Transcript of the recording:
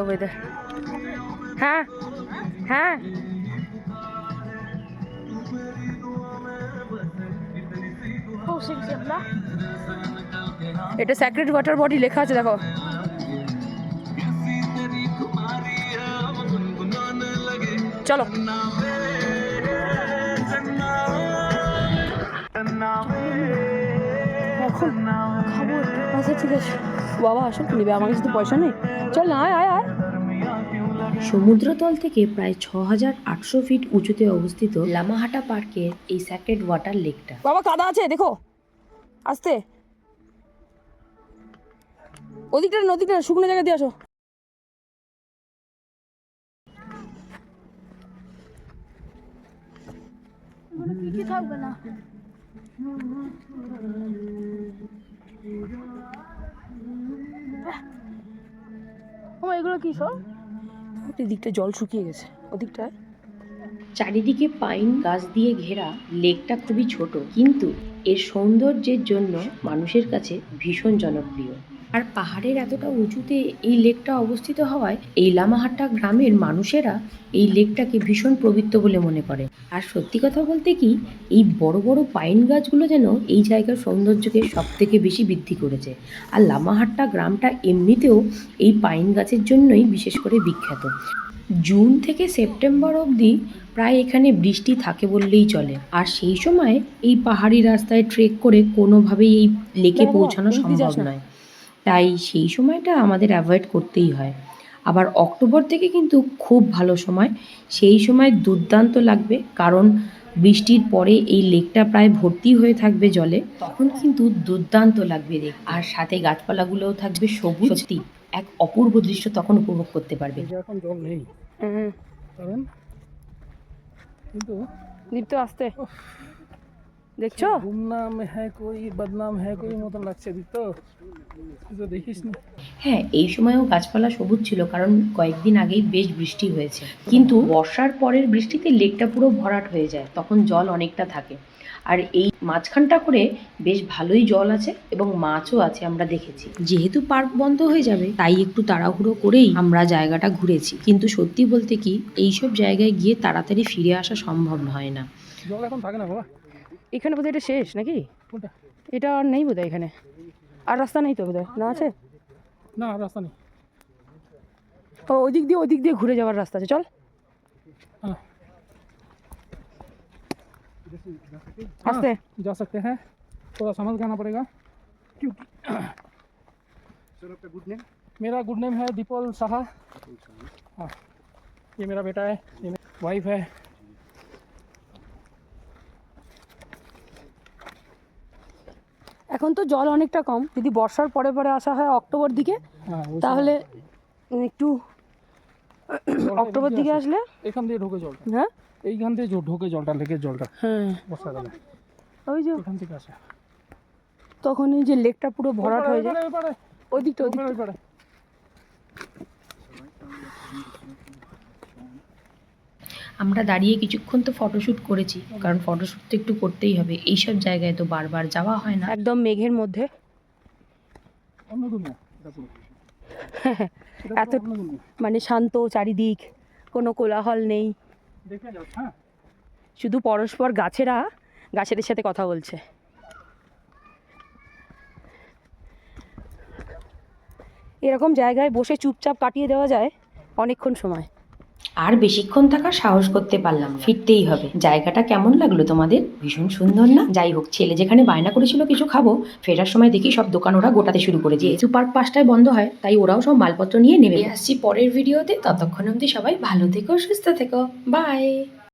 the weather. হ্যাঁ হ্যাঁ এটা স্যাক্রেড ওয়াটার বডি লেখা আছে দেখো। চলো এখন খাবো। আচ্ছা ঠিক আছে বাবা আসো নেবে, আমার কাছে তো পয়সা নেই। চল না আয় আয় আয়। সমুদ্রতল থেকে প্রায় ৬,৮০০ ফিট উঁচুতে অবস্থিত লামাহাটা পার্কের এই স্যাক্রেড ওয়াটার লেকটা। বাবা কাদা আছে দেখো, আস্তে ওদিকটা নদীটা শুকনো জায়গা দিয়ে আসো। কিছু থাকবে না। এগুলো কি সব? এদিকটা জল শুকিয়ে গেছে, ওদিকটায় চারিদিকে পাইন গাছ দিয়ে ঘেরা লেকটা খুবই ছোট, কিন্তু এর সৌন্দর্যের জন্য মানুষের কাছে ভীষণ জনপ্রিয়। আর পাহাড়ের এতটা উঁচুতে এই লেকটা অবস্থিত হওয়ায় এই লামাহাটা গ্রামের মানুষেরা এই লেকটাকে ভীষণ পবিত্র বলে মনে করে। আর সত্যি কথা বলতে কি, এই বড় বড় পাইন গাছগুলো যেন এই জায়গার সৌন্দর্যকে সব থেকে বেশি বৃদ্ধি করেছে। আর লামাহাট্টা গ্রামটা এমনিতেও এই পাইন গাছের জন্যই বিশেষ করে বিখ্যাত। জুন থেকে সেপ্টেম্বর অবধি প্রায় এখানে বৃষ্টি থাকে বললেই চলে। আর সেই সময় এই পাহাড়ি রাস্তায় ট্রেক করে কোনোভাবেই এই লেকে পৌঁছানো সম্ভব নয়, তাই সেই সময়টা আমাদের অ্যাভয়েড করতেই হয়। আবার অক্টোবর থেকে কিন্তু খুব ভালো সময়, সেই সময় দুর্দান্ত লাগবে, কারণ বৃষ্টির পরে এই লেকটা প্রায় ভর্তি হয়ে থাকবে জলে, তখন কিন্তু দুর্দান্ত লাগবে দেখ। আর সাথে গাছপালাগুলোও থাকবে সবুজ, সত্যি এক অপূর্ব দৃশ্য তখন উপভোগ করতে পারবে। এখন জল নেই কারণ কিন্তু দীপ্ত আসতে দেখছো গুমনাম হ্যাঁ কই বদনাম হ্যাঁ কই মতন লাগছে দীপ্ত, তুই তো দেখিস না। হ্যাঁ, এই সময়ও গাছপালা সবুজ ছিল, কারণ কয়েকদিন আগেই বেশ বৃষ্টি হয়েছে। কিন্তু বর্ষার পরের বৃষ্টিতে লেকটা পুরো ভরাট হয়ে যায়, তখন জল অনেকটা থাকে। আর এই মাঝখানটা করে বেশ ভালোই জল আছে এবং মাছও আছে, আমরা দেখেছি। যেহেতু পার্ক বন্ধ হয়ে যাবে, তাই একটু তাড়াহুড়ো করেই আমরা জায়গাটা ঘুরেছি। কিন্তু সত্যি বলতে কি, এইসব জায়গায় গিয়ে তাড়াতাড়ি ফিরে আসা সম্ভব হয় না। জল এখন থাকে না বাবা। এখানে বোধহয় এটা শেষ নাকি? কোনটা? এটা আর নেই বোধহয় এখানে, আর রাস্তা নেই তো বোধহয়, না আছে? না রাস্তা নেই। ও ওদিক দিয়ে ঘুরে যাওয়ার রাস্তা আছে, চল हाँ आस्ते जा सकते हैं, थोड़ा समझ के आना पड़ेगा क्योंकि मेरा गुड नेम है दीपल साहा। हाँ, ये मेरा बेटा है, ये मेरी वाइफ है। এখন তো জল অনেকটা কম, যদি বর্ষার পরে পরে আসা হয় অক্টোবর দিকে, তাহলে একটু অক্টোবর দিকে আসলে এখান দিয়ে ঢোকে জলটা। হ্যাঁ এইখান দিয়ে ঢোকে জলটা, লেকের জলটা। হ্যাঁ বর্ষাকালে ওই যে এখান থেকে আসে, তখন এই যে লেকটা পুরো ভরাট হয়ে যায়। ওই দিকটা আমরা দাঁড়িয়ে কিছুক্ষণ তো ফটোশ্যুট করেছি, কারণ ফটোশ্যুট তো একটু করতেই হবে, এইসব জায়গায় তো বারবার যাওয়া হয় না। একদম মেঘের মধ্যে এত মানে শান্ত চারিদিক, কোনো কোলাহল নেই, শুধু পরস্পর গাছেদের সাথে কথা বলছে। এরকম জায়গায় বসে চুপচাপ কাটিয়ে দেওয়া যায় অনেকক্ষণ সময়। আর বেশিক্ষণ থাকার সাহস করতে পারলাম, ফিরতেই হবে। জায়গাটা কেমন লাগলো তোমাদের? ভীষণ সুন্দর না? যাই হোক, ছেলে যেখানে বায়না করেছিল কিছু খাবো, ফেরার সময় দেখি সব দোকান ওরা গোটাতে শুরু করে দিয়েছে। পার্ক 5টায় বন্ধ হয়, তাই ওরাও সব মালপত্র নিয়ে নেমে আসছি পরের ভিডিওতে। ততক্ষণ অবধি সবাই ভালো থেকো, সুস্থ থেকো, বাই।